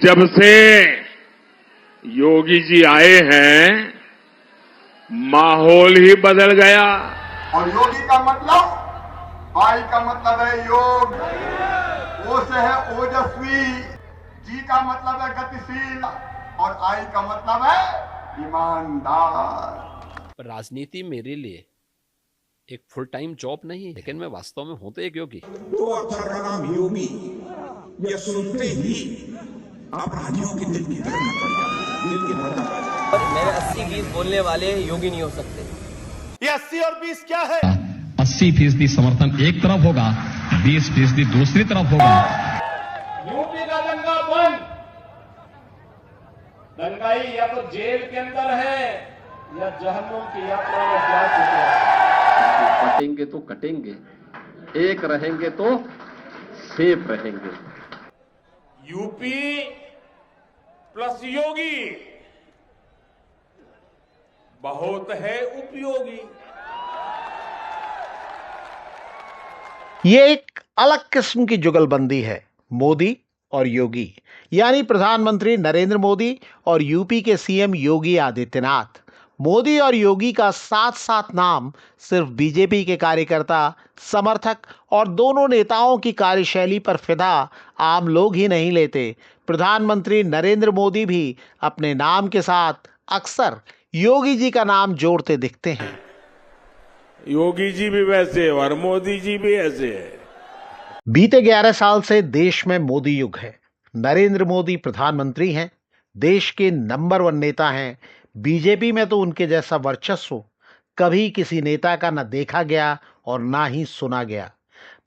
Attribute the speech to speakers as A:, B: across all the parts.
A: जब से योगी जी आए हैं माहौल ही बदल गया।
B: और योगी का मतलब, वाई का मतलब है योग, ओ से है ओजस्वी, जी का मतलब है गतिशील और आई का मतलब है ईमानदार।
C: राजनीति मेरे लिए एक फुल टाइम जॉब नहीं है, लेकिन मैं वास्तव में हूं तो एक योगी।
D: दो अक्षर का नाम योगी, यह सुनते ही अपराधियों के दिल की धड़कन बढ़ जाती है, दिल की धड़कन।
E: और मेरे 80-20 बोलने वाले योगी नहीं हो सकते।
F: ये 80 और 20 क्या है?
G: 80% समर्थन एक तरफ होगा, 20% दूसरी तरफ होगा।
H: यूपी का दंगा बंद, दंगाई या तो जेल के अंदर है या जहन्नुम की यात्रा में जा चुके हैं।
I: कटेंगे तो कटेंगे, एक रहेंगे तो सेफ रहेंगे।
H: यूपी प्लस योगी बहुत है उपयोगी।
J: ये एक अलग किस्म की जुगलबंदी है। मोदी और योगी, यानी प्रधानमंत्री नरेंद्र मोदी और यूपी के सीएम योगी आदित्यनाथ। मोदी और योगी का साथ साथ नाम सिर्फ बीजेपी के कार्यकर्ता, समर्थक और दोनों नेताओं की कार्यशैली पर फिदा आम लोग ही नहीं लेते। प्रधानमंत्री नरेंद्र मोदी भी अपने नाम के साथ अक्सर योगी जी का नाम जोड़ते दिखते हैं।
A: योगी जी भी वैसे और मोदी जी भी ऐसे है।
J: बीते 11 साल से देश में मोदी युग है। नरेंद्र मोदी प्रधानमंत्री हैं, देश के नंबर 1 नेता हैं। बीजेपी में तो उनके जैसा वर्चस्व कभी किसी नेता का न देखा गया और ना ही सुना गया।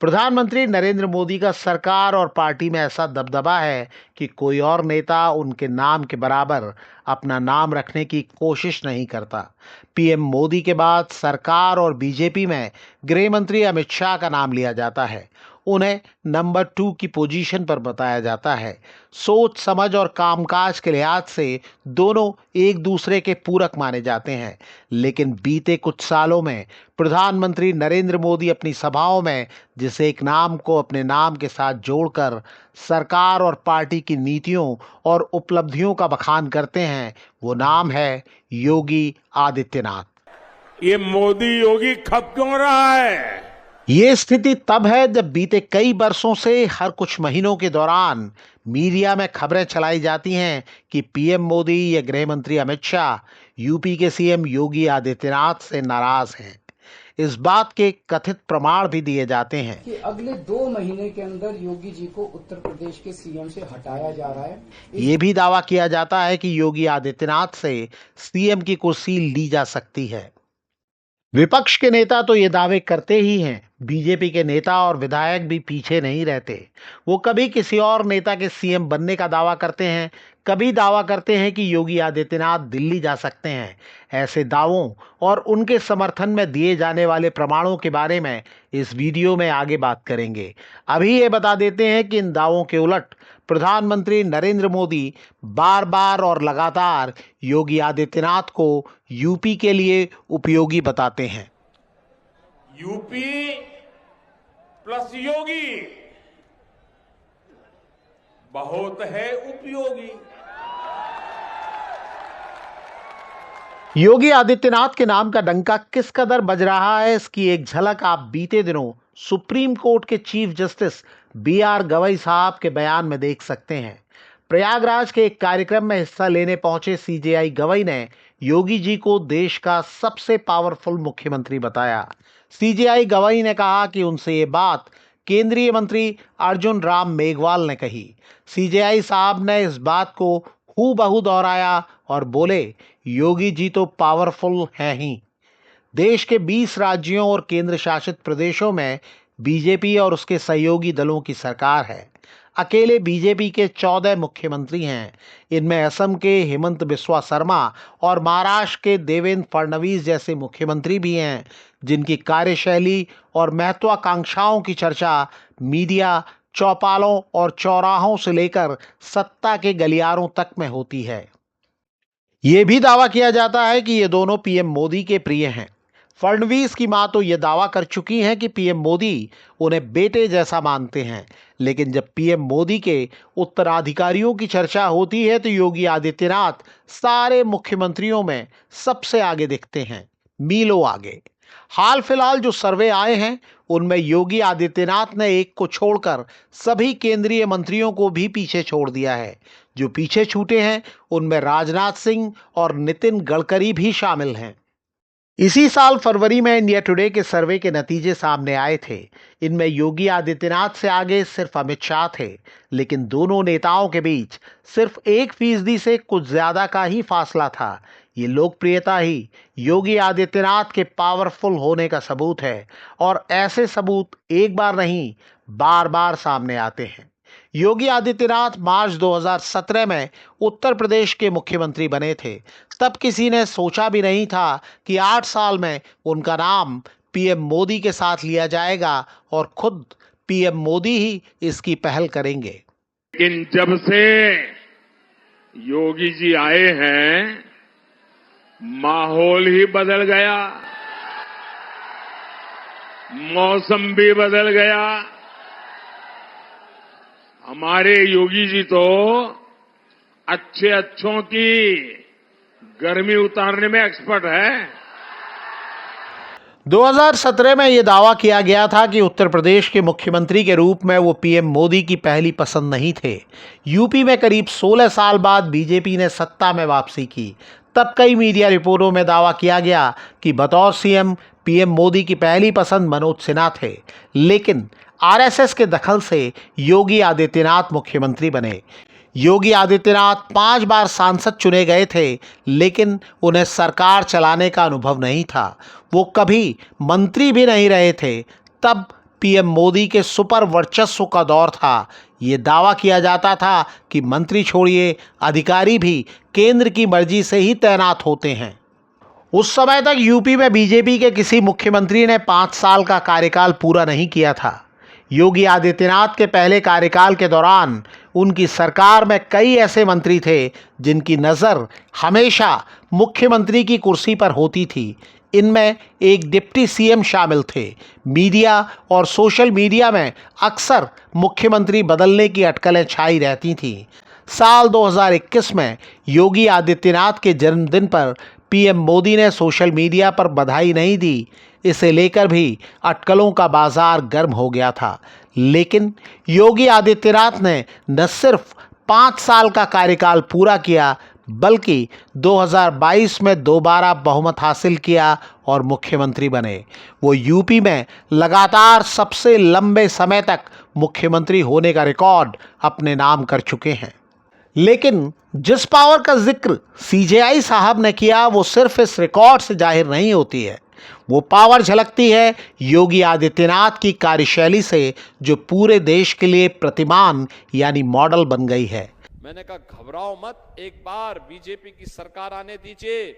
J: प्रधानमंत्री नरेंद्र मोदी का सरकार और पार्टी में ऐसा दबदबा है कि कोई और नेता उनके नाम के बराबर अपना नाम रखने की कोशिश नहीं करता। पीएम मोदी के बाद सरकार और बीजेपी में गृह मंत्री अमित शाह का नाम लिया जाता है। उन्हें नंबर 2 की पोजीशन पर बताया जाता है। सोच समझ और कामकाज के लिहाज से दोनों एक दूसरे के पूरक माने जाते हैं। लेकिन बीते कुछ सालों में प्रधानमंत्री नरेंद्र मोदी अपनी सभाओं में जिस एक नाम को अपने नाम के साथ जोड़कर सरकार और पार्टी की नीतियों और उपलब्धियों का बखान करते हैं, वो नाम है योगी आदित्यनाथ।
A: ये मोदी योगी खप क्यों रहा है?
J: ये स्थिति तब है जब बीते कई वर्षों से हर कुछ महीनों के दौरान मीडिया में खबरें चलाई जाती हैं कि पीएम मोदी या गृह मंत्री अमित शाह यूपी के सीएम योगी आदित्यनाथ से नाराज हैं। इस बात के कथित प्रमाण भी दिए जाते हैं
K: कि अगले 2 महीने के अंदर योगी जी को उत्तर प्रदेश के सीएम से हटाया जा रहा है।
J: ये भी दावा किया जाता है कि योगी आदित्यनाथ से सीएम की कुर्सी ली जा सकती है। विपक्ष के नेता तो ये दावे करते ही हैं। बीजेपी के नेता और विधायक भी पीछे नहीं रहते। वो कभी किसी और नेता के सीएम बनने का दावा करते हैं, कभी दावा करते हैं कि योगी आदित्यनाथ दिल्ली जा सकते हैं। ऐसे दावों और उनके समर्थन में दिए जाने वाले प्रमाणों के बारे में इस वीडियो में आगे बात करेंगे। अभी ये बता देते हैं कि इन दावों के उलट प्रधानमंत्री नरेंद्र मोदी बार बार और लगातार योगी आदित्यनाथ को यूपी के लिए उपयोगी बताते हैं।
H: यूपी प्लस योगी बहुत है उपयोगी।
J: योगी आदित्यनाथ के नाम का डंका किस कदर बज रहा है, इसकी एक झलक आप बीते दिनों सुप्रीम कोर्ट के चीफ जस्टिस BR गवई साहब के बयान में देख सकते हैं। प्रयागराज के एक कार्यक्रम में हिस्सा लेने पहुंचे CJI गवई ने योगी जी को देश का सबसे पावरफुल मुख्यमंत्री बताया। CJI गवई ने कहा कि उनसे ये बात केंद्रीय मंत्री अर्जुन राम मेघवाल ने कही। CJI साहब ने इस बात को हूबहू दोहराया और बोले, योगी जी तो पावरफुल हैं ही। देश के 20 राज्यों और केंद्र शासित प्रदेशों में बीजेपी और उसके सहयोगी दलों की सरकार है। अकेले बीजेपी के 14 मुख्यमंत्री हैं। इनमें असम के हेमंत बिस्वा शर्मा और महाराष्ट्र के देवेंद्र फडणवीस जैसे मुख्यमंत्री भी हैं, जिनकी कार्यशैली और महत्वाकांक्षाओं की चर्चा मीडिया, चौपालों और चौराहों से लेकर सत्ता के गलियारों तक में होती है। ये भी दावा किया जाता है कि ये दोनों पीएम मोदी के प्रिय हैं। फडणवीस की मां तो यह दावा कर चुकी हैं कि पीएम मोदी उन्हें बेटे जैसा मानते हैं। लेकिन जब पीएम मोदी के उत्तराधिकारियों की चर्चा होती है तो योगी आदित्यनाथ सारे मुख्यमंत्रियों में सबसे आगे दिखते हैं, मीलों आगे। हाल फिलहाल जो सर्वे आए हैं उनमें योगी आदित्यनाथ ने एक को छोड़कर सभी केंद्रीय मंत्रियों को भी पीछे छोड़ दिया है। जो पीछे छूटे हैं उनमें राजनाथ सिंह और नितिन गडकरी भी शामिल हैं। इसी साल फरवरी में इंडिया टुडे के सर्वे के नतीजे सामने आए थे। इनमें योगी आदित्यनाथ से आगे सिर्फ अमित शाह थे, लेकिन दोनों नेताओं के बीच सिर्फ 1% से कुछ ज्यादा का ही फासला था। ये लोकप्रियता ही योगी आदित्यनाथ के पावरफुल होने का सबूत है और ऐसे सबूत एक बार नहीं बार बार सामने आते हैं। योगी आदित्यनाथ मार्च 2017 में उत्तर प्रदेश के मुख्यमंत्री बने थे। तब किसी ने सोचा भी नहीं था कि 8 साल में उनका नाम पीएम मोदी के साथ लिया जाएगा और खुद पीएम मोदी ही इसकी पहल करेंगे।
A: लेकिन जब से योगी जी आए हैं माहौल ही बदल गया, मौसम भी बदल गया। हमारे योगी जी तो अच्छों की गर्मी उतारने में एक्सपर्ट है।
J: 2017 में यह दावा किया गया था कि उत्तर प्रदेश के मुख्यमंत्री के रूप में वो पीएम मोदी की पहली पसंद नहीं थे। यूपी में करीब 16 साल बाद बीजेपी ने सत्ता में वापसी की। तब कई मीडिया रिपोर्टों में दावा किया गया कि बतौर सीएम पीएम मोदी की पहली पसंद मनोज सिन्हा थे, लेकिन आरएसएस के दखल से योगी आदित्यनाथ मुख्यमंत्री बने। योगी आदित्यनाथ 5 बार सांसद चुने गए थे, लेकिन उन्हें सरकार चलाने का अनुभव नहीं था। वो कभी मंत्री भी नहीं रहे थे। तब पीएम मोदी के सुपर वर्चस्व का दौर था। ये दावा किया जाता था कि मंत्री छोड़िए अधिकारी भी केंद्र की मर्जी से ही तैनात होते हैं। उस समय तक यूपी में बीजेपी के किसी मुख्यमंत्री ने 5 साल का कार्यकाल पूरा नहीं किया था। योगी आदित्यनाथ के पहले कार्यकाल के दौरान उनकी सरकार में कई ऐसे मंत्री थे जिनकी नज़र हमेशा मुख्यमंत्री की कुर्सी पर होती थी। इनमें एक डिप्टी सीएम शामिल थे। मीडिया और सोशल मीडिया में अक्सर मुख्यमंत्री बदलने की अटकलें छाई रहती थीं। साल 2021 में योगी आदित्यनाथ के जन्मदिन पर पीएम मोदी ने सोशल मीडिया पर बधाई नहीं दी। इसे लेकर भी अटकलों का बाजार गर्म हो गया था। लेकिन योगी आदित्यनाथ ने न सिर्फ 5 साल का कार्यकाल पूरा किया, बल्कि 2022 में दोबारा बहुमत हासिल किया और मुख्यमंत्री बने। वो यूपी में लगातार सबसे लंबे समय तक मुख्यमंत्री होने का रिकॉर्ड अपने नाम कर चुके हैं। लेकिन जिस पावर का जिक्र सीजेआई साहब ने किया वो सिर्फ इस रिकॉर्ड से जाहिर नहीं होती है। वो पावर झलकती है योगी आदित्यनाथ की कार्यशैली से, जो पूरे देश के लिए प्रतिमान यानी मॉडल बन गई है।
C: मैंने कहा घबराओ मत, एक बार बीजेपी की सरकार आने दीजिए,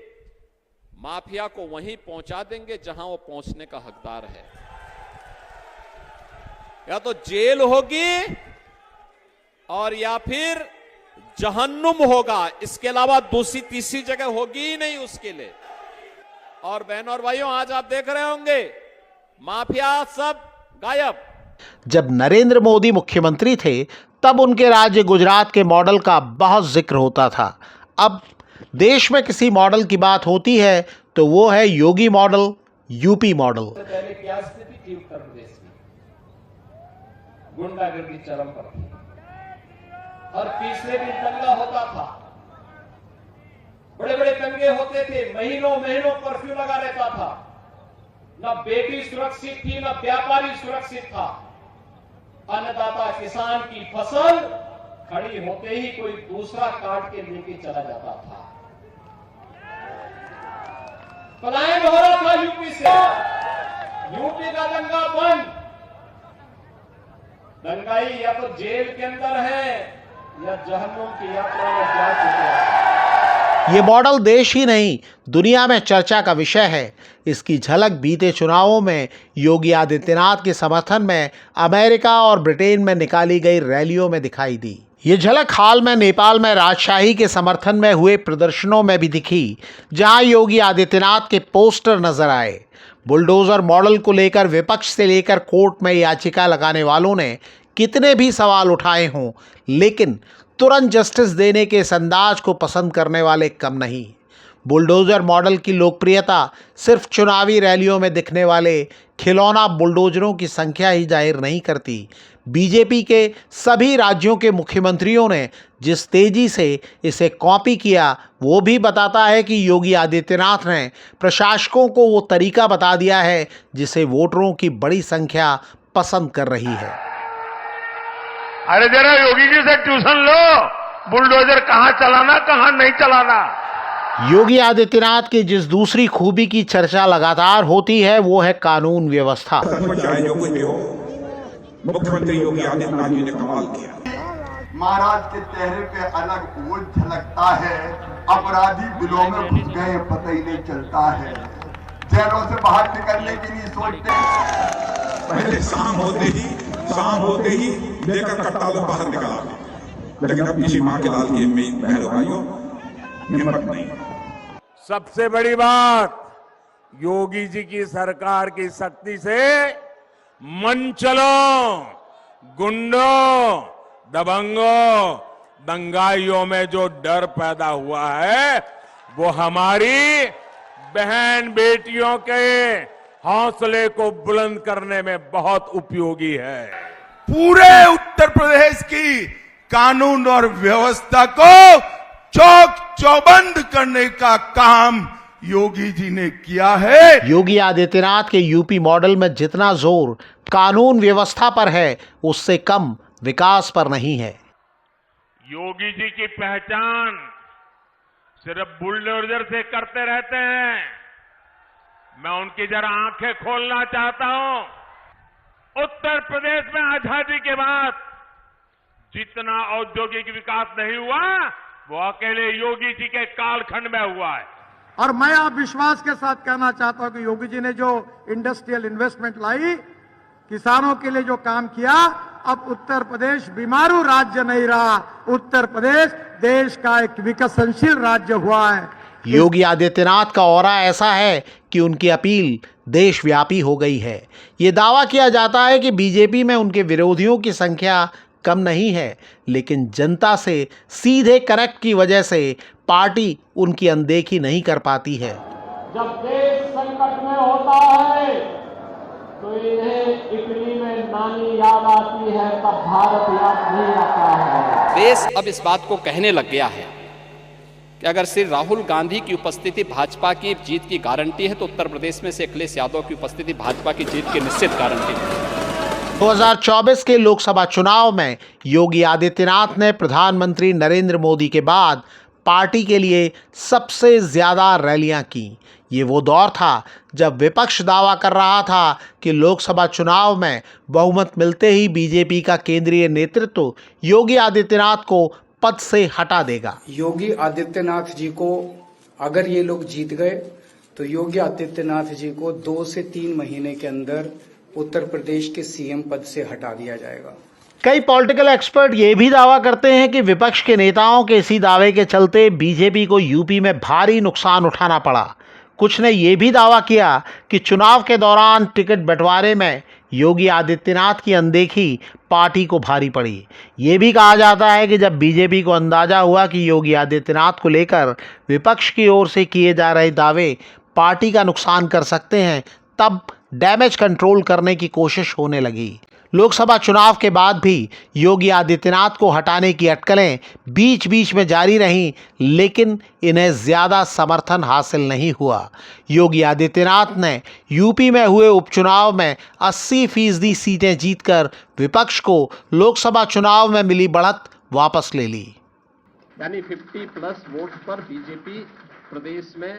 C: माफिया को वहीं पहुंचा देंगे जहां वो पहुंचने का हकदार है। या तो जेल होगी और या फिर जहन्नुम होगा, इसके अलावा दूसरी तीसरी जगह होगी ही नहीं उसके लिए। और बहनों और भाइयों, आज आप देख रहे होंगे माफिया सब गायब।
J: जब नरेंद्र मोदी मुख्यमंत्री थे तब उनके राज्य गुजरात के मॉडल का बहुत जिक्र होता था। अब देश में किसी मॉडल की बात होती है तो वो है योगी मॉडल, यूपी मॉडल।
H: पहले क्या स्थिति थी उत्तर प्रदेश में? गुंडागर्दी चरम पर थी। हर तीसरे दिन दंगा होता था, बड़े बड़े दंगे होते थे, महीनों महीनों कर्फ्यू लगा रहता था। न बेटी सुरक्षित थी, न व्यापारी सुरक्षित था। अन्नदाता किसान की फसल खड़ी होते ही कोई दूसरा काट के लेके चला जाता था। पलायन हो रहा था यूपी से। यूपी का दंगा बंद। दंगाई या तो जेल के अंदर है या जहन्नुम की यात्रा में जा चुके हैं।
J: ये मॉडल देश ही नहीं दुनिया में चर्चा का विषय है। इसकी झलक बीते चुनावों में योगी आदित्यनाथ के समर्थन में अमेरिका और ब्रिटेन में निकाली गई रैलियों में दिखाई दी। ये झलक हाल में नेपाल में राजशाही के समर्थन में हुए प्रदर्शनों में भी दिखी, जहां योगी आदित्यनाथ के पोस्टर नजर आए। बुलडोजर मॉडल को लेकर विपक्ष से लेकर कोर्ट में याचिका लगाने वालों ने कितने भी सवाल उठाए हों, लेकिन तुरंत जस्टिस देने के इस अंदाज को पसंद करने वाले कम नहीं। बुलडोजर मॉडल की लोकप्रियता सिर्फ चुनावी रैलियों में दिखने वाले खिलौना बुलडोजरों की संख्या ही जाहिर नहीं करती। बीजेपी के सभी राज्यों के मुख्यमंत्रियों ने जिस तेजी से इसे कॉपी किया, वो भी बताता है कि योगी आदित्यनाथ ने प्रशासकों को वो तरीका बता दिया है जिसे वोटरों की बड़ी संख्या पसंद कर रही है।
F: अरे जरा योगी जी से ट्यूशन लो, बुलडोजर कहां चलाना कहां नहीं चलाना।
J: योगी आदित्यनाथ की जिस दूसरी खूबी की चर्चा लगातार होती है वो है कानून व्यवस्था।
D: चाहे जो कुछ भी हो, मुख्यमंत्री योगी आदित्यनाथ जी ने कमाल किया।
B: महाराज के चेहरे पे अलग वो झलकता है, अपराधी बिलों में घुस गए पता ही नहीं चलता है, जेलों से बाहर निकलने की नहीं सोचते।
D: पहले शाम होते ही लेकर कट्टा लोग बाहर निकला, लेकिन अब किसी मां के लाल की बहनों भाइयों हिम्मत नहीं।
A: सबसे बड़ी बात, योगी जी की सरकार की शक्ति से मनचलों, गुंडों, दबंगों, दंगाइयों में जो डर पैदा हुआ है वो हमारी बहन बेटियों के हौसले को बुलंद करने में बहुत उपयोगी है।
F: पूरे उत्तर प्रदेश की कानून और व्यवस्था को चौक चौबंद करने का काम योगी जी ने किया है।
J: योगी आदित्यनाथ के यूपी मॉडल में जितना जोर कानून व्यवस्था पर है, उससे कम विकास पर नहीं है।
A: योगी जी की पहचान सिर्फ बुलडोजर से करते रहते हैं। मैं उनकी जरा आंखें खोलना चाहता हूं। उत्तर प्रदेश में आजादी के बाद जितना औद्योगिक विकास नहीं हुआ वो अकेले योगी जी के कालखंड में हुआ है।
L: और मैं आप विश्वास के साथ कहना चाहता हूं कि योगी जी ने जो इंडस्ट्रियल इन्वेस्टमेंट लाई, किसानों के लिए जो काम किया, अब उत्तर प्रदेश बीमारू राज्य नहीं रहा, उत्तर प्रदेश देश का एक विकसनशील राज्य हुआ है।
J: योगी आदित्यनाथ का ऑरा ऐसा है कि उनकी अपील देशव्यापी हो गई है। ये दावा किया जाता है कि बीजेपी में उनके विरोधियों की संख्या कम नहीं है, लेकिन जनता से सीधे कनेक्ट की वजह से पार्टी उनकी अनदेखी नहीं कर पाती है।
H: जब देश संकट में होता है तो इन्हें इटली में नानी याद आती है, तब भारत याद नहीं आता है।
E: देश अब इस बात को कहने लग गया है कि अगर श्री राहुल गांधी की उपस्थिति भाजपा की जीत की गारंटी है तो उत्तर प्रदेश में से अखिलेश यादव की उपस्थिति भाजपा की जीत की निश्चित गारंटी है।
J: 2024 के लोकसभा चुनाव में योगी आदित्यनाथ ने प्रधानमंत्री नरेंद्र मोदी के बाद पार्टी के लिए सबसे ज्यादा रैलियां की। ये वो दौर था जब विपक्ष दावा कर रहा था कि लोकसभा चुनाव में बहुमत मिलते ही बीजेपी का केंद्रीय नेतृत्व योगी आदित्यनाथ को पद से हटा देगा।
K: योगी आदित्यनाथ जी को अगर ये लोग जीत गए तो योगी आदित्यनाथ जी को 2 से 3 महीने के अंदर उत्तर प्रदेश के सीएम पद से हटा दिया जाएगा।
J: कई पॉलिटिकल एक्सपर्ट ये भी दावा करते हैं कि विपक्ष के नेताओं के इसी दावे के चलते बीजेपी को यूपी में भारी नुकसान उठाना पड़ा। कुछ ने यह भी दावा किया कि चुनाव के दौरान टिकट बंटवारे में योगी आदित्यनाथ की अनदेखी पार्टी को भारी पड़ी। ये भी कहा जाता है कि जब बीजेपी को अंदाजा हुआ कि योगी आदित्यनाथ को लेकर विपक्ष की ओर से किए जा रहे दावे पार्टी का नुकसान कर सकते हैं, तब डैमेज कंट्रोल करने की कोशिश होने लगी। लोकसभा चुनाव के बाद भी योगी आदित्यनाथ को हटाने की अटकलें बीच बीच में जारी रहीं, लेकिन इन्हें ज़्यादा समर्थन हासिल नहीं हुआ। योगी आदित्यनाथ ने यूपी में हुए उपचुनाव में 80% सीटें जीतकर विपक्ष को लोकसभा चुनाव में मिली बढ़त वापस ले ली।
I: यानी 50+ वोट पर बीजेपी प्रदेश में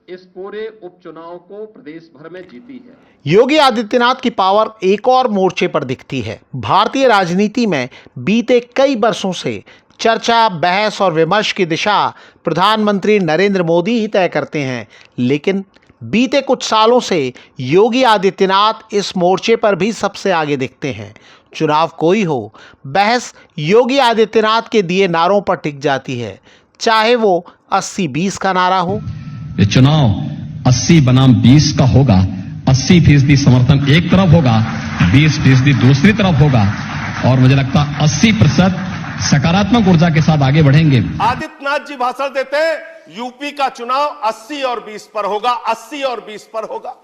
I: इस पूरे उपचुनाव को प्रदेश भर में जीती है।
J: योगी आदित्यनाथ की पावर एक और मोर्चे पर दिखती है। भारतीय राजनीति में बीते कई वर्षों से चर्चा, बहस और विमर्श की दिशा प्रधानमंत्री नरेंद्र मोदी ही तय करते हैं, लेकिन बीते कुछ सालों से योगी आदित्यनाथ इस मोर्चे पर भी सबसे आगे दिखते हैं। चुनाव कोई हो, बहस योगी आदित्यनाथ के दिए नारों पर टिक जाती है, चाहे वो 80-20 का नारा हो।
G: ये चुनाव 80 बनाम 20 का होगा। 80% समर्थन एक तरफ होगा, 20% दूसरी तरफ होगा और मुझे लगता 80% सकारात्मक ऊर्जा के साथ आगे बढ़ेंगे।
M: आदित्यनाथ जी भाषण देते हैं यूपी का चुनाव 80 और 20 पर होगा, 80 और 20 पर होगा।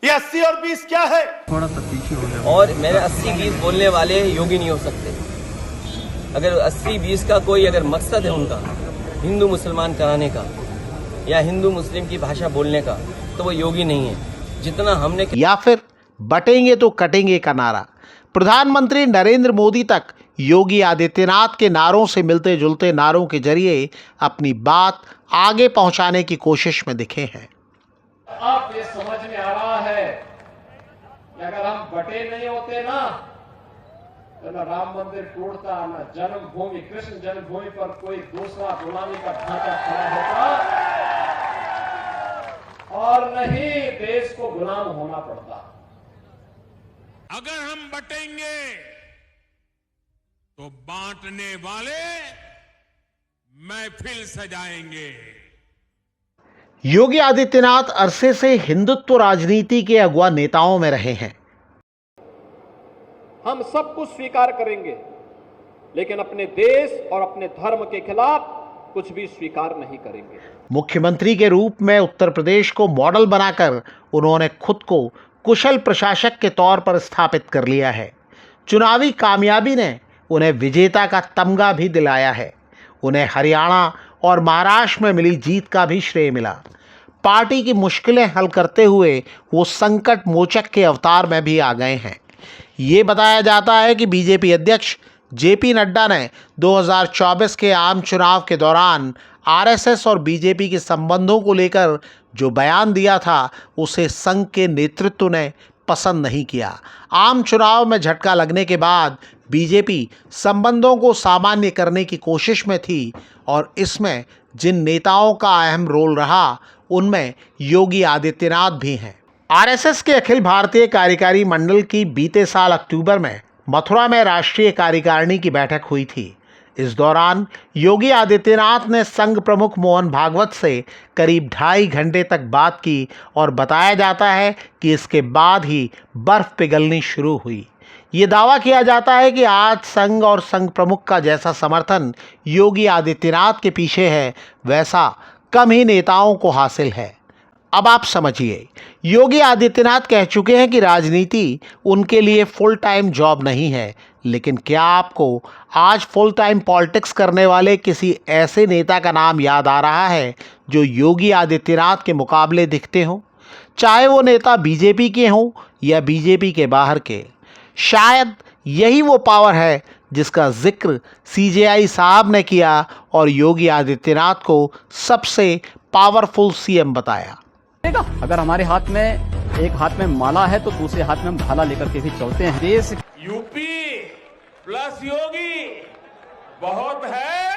M: ये 80 और 20 क्या है?
N: थोड़ा सा पीछे हो गया। और मेरे 80-20 बोलने वाले योगी नहीं हो सकते। अगर 80-20 का कोई अगर मकसद है उनका हिंदू मुसलमान कराने का या हिंदू मुस्लिम की भाषा बोलने का, तो वो योगी नहीं है। जितना हमने
J: या फिर बटेंगे तो कटेंगे का नारा प्रधानमंत्री नरेंद्र मोदी तक योगी आदित्यनाथ के नारों से मिलते जुलते नारों के जरिए अपनी बात आगे पहुंचाने की कोशिश में दिखे हैं।
H: अब ये समझ में आ रहा है कि अगर हम बटे नहीं होते ना तो न राम मंदिर टूटता, न जन्मभूमि कृष्ण जन्मभूमि पर कोई दूसरा गुलामी का ढांचा खड़ा होता और नहीं देश को गुलाम होना पड़ता।
A: अगर हम बटेंगे तो बांटने वाले महफिल सजाएंगे।
J: योगी आदित्यनाथ अरसे से हिंदुत्व राजनीति के अगुवा नेताओं में रहे हैं।
H: हम सब कुछ स्वीकार करेंगे लेकिन अपने देश और अपने धर्म के खिलाफ कुछ भी स्वीकार नहीं करेंगे।
J: मुख्यमंत्री के रूप में उत्तर प्रदेश को मॉडल बनाकर उन्होंने खुद को कुशल प्रशासक के तौर पर स्थापित कर लिया है। चुनावी कामयाबी ने उन्हें विजेता का तमगा भी दिलाया है। उन्हें हरियाणा और महाराष्ट्र में मिली जीत का भी श्रेय मिला। पार्टी की मुश्किलें हल करते हुए वो संकट मोचक के अवतार में भी आ गए हैं। ये बताया जाता है कि बीजेपी अध्यक्ष जेपी नड्डा ने 2024 के आम चुनाव के दौरान आरएसएस और बीजेपी के संबंधों को लेकर जो बयान दिया था उसे संघ के नेतृत्व ने पसंद नहीं किया। आम चुनाव में झटका लगने के बाद बीजेपी संबंधों को सामान्य करने की कोशिश में थी और इसमें जिन नेताओं का अहम रोल रहा उनमें योगी आदित्यनाथ भी हैं। आरएसएस के अखिल भारतीय कार्यकारी मंडल की बीते साल अक्टूबर में मथुरा में राष्ट्रीय कार्यकारिणी की बैठक हुई थी। इस दौरान योगी आदित्यनाथ ने संघ प्रमुख मोहन भागवत से करीब 2.5 घंटे तक बात की और बताया जाता है कि इसके बाद ही बर्फ पिघलनी शुरू हुई। ये दावा किया जाता है कि आज संघ और संघ प्रमुख का जैसा समर्थन योगी आदित्यनाथ के पीछे है वैसा कम ही नेताओं को हासिल है। अब आप समझिए, योगी आदित्यनाथ कह चुके हैं कि राजनीति उनके लिए फुल टाइम जॉब नहीं है, लेकिन क्या आपको आज फुल टाइम पॉलिटिक्स करने वाले किसी ऐसे नेता का नाम याद आ रहा है जो योगी आदित्यनाथ के मुकाबले दिखते हों, चाहे वो नेता बीजेपी के हों या बीजेपी के बाहर के? शायद यही वो पावर है जिसका जिक्र सीजेआई साहब ने किया और योगी आदित्यनाथ को सबसे पावरफुल सीएम बताया।
E: अगर हमारे हाथ में एक हाथ में माला है तो दूसरे हाथ में हम भाला लेकर के भी चलते हैं। देश
A: यूपी प्लस योगी बहुत है।